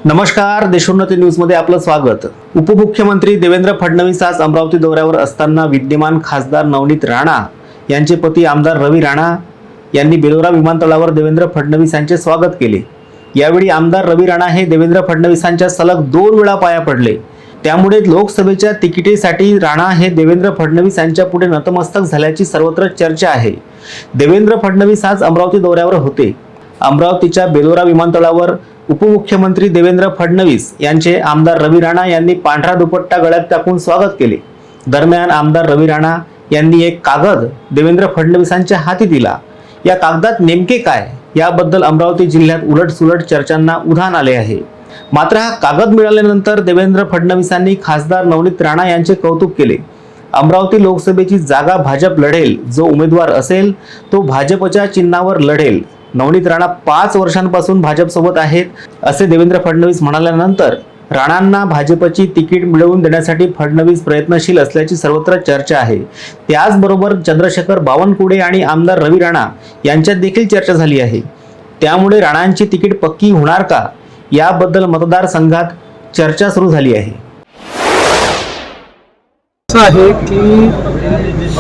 नमस्कार, देशोन्नती न्यूज मध्ये आपलं स्वागत। उपमुख्यमंत्री देवेंद्र फडणवीस आज अमरावती दौऱ्यावर असताना विद्यमान खासदार नवनीत राणा यांचे पती आमदार रवी राणा यांनी बेलोरा विमानतळावर देवेंद्र फडणवीस यांचे स्वागत केले। यावेळी आमदार रवी राणा हे देवेंद्र फडणवीसांच्या सलग 2 वेळा पाया पडले। त्यामुळे लोकसभेच्या तिकिटीसाठी राणा हे देवेंद्र फडणवीस यांच्या पुढे नतमस्तक झाल्याची सर्वत्र चर्चा आहे। देवेंद्र फडणवीस आज अमरावती दौऱ्यावर होते। अमरावतीच्या बेलोरा विमानतळावर उपमुख्यमंत्री देवेंद्र फडणवीस यांचे आमदार रवी राणा यांनी पांढरा दुपट्टा गळ्यात टाकून स्वागत केले। दरम्यान आमदार रवी राणा यांनी एक कागद देवेंद्र फडणवीसांच्या हाती दिला। या कागदात नेमके काय याबद्दल अमरावती जिल्ह्यात उलटसुलट चर्चांना उधाण आले आहे। मात्र हा कागद मिळाल्यानंतर देवेंद्र फडणवीसांनी खासदार नवनीत राणा यांचे कौतुक केले। अमरावती लोकसभेची जागा भाजप लढेल, जो उमेदवार असेल तो भाजपच्या चिन्हावर लढेल। नवनीत राणा 5 वर्षांपासून भाजपसोबत आहेत असे देवेंद्र फडणवीस म्हणाल्यानंतर राणांना भाजपची तिकीट मिळवून देण्यासाठी फडणवीस प्रयत्नशील असल्याची सर्वत्र चर्चा आहे। त्याचबरोबर चंद्रशेखर बावनकुळे आणि आमदार रवी राणा यांच्यात देखील चर्चा झाली आहे। त्यामुळे राणांची तिकीट पक्की होणार का याबद्दल मतदारसंघात चर्चा सुरू झाली आहे। असं आहे की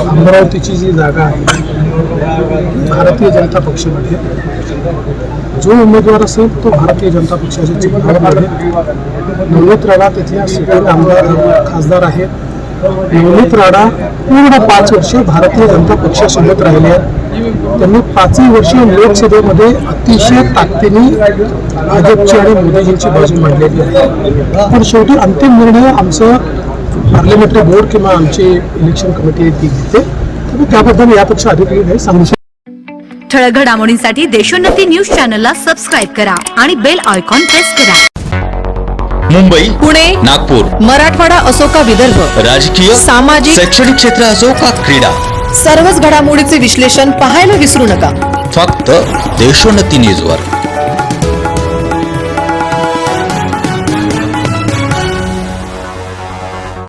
अमरावतीची जी जागा आहे भारतीय जनता पक्षामध्ये जो उमेदवार असेल तो भारतीय जनता पक्षाच्या चिन्हावर लढेल। नवनीत राणा तिथल्या सिटिंग आमदार खासदार आहेत। नवनीत राणा पूर्ण 5 वर्षे भारतीय जनता पक्षासोबत राहिले आहेत। त्यांनी 5ही वर्षे लोकसभेमध्ये अतिशय ताकदीने भाजपची आणि मोदीजींची बाजू मांडलेली आहे। पण शेवटी अंतिम निर्णय आमचं पार्लमेंटरी बोर्ड किंवा आमची इलेक्शन कमिटी ती घेते। त्याबद्दल यापेक्षा अधिक काही सांगू शकतो। ठळक घडामोडींसाठी देशोन्नती न्यूज चॅनलला सबस्क्राइब करा आणि बेल आयकॉन प्रेस करा। मुंबई, पुणे, नागपूर, मराठवाडा असो का विदर्भ, राजकीय, सामाजिक, शैक्षणिक क्षेत्र असो का क्रीडा, सर्वच घडामोडीचे विश्लेषण पाहायला विसरू नका। फक्त देशोन्नती न्यूजवर।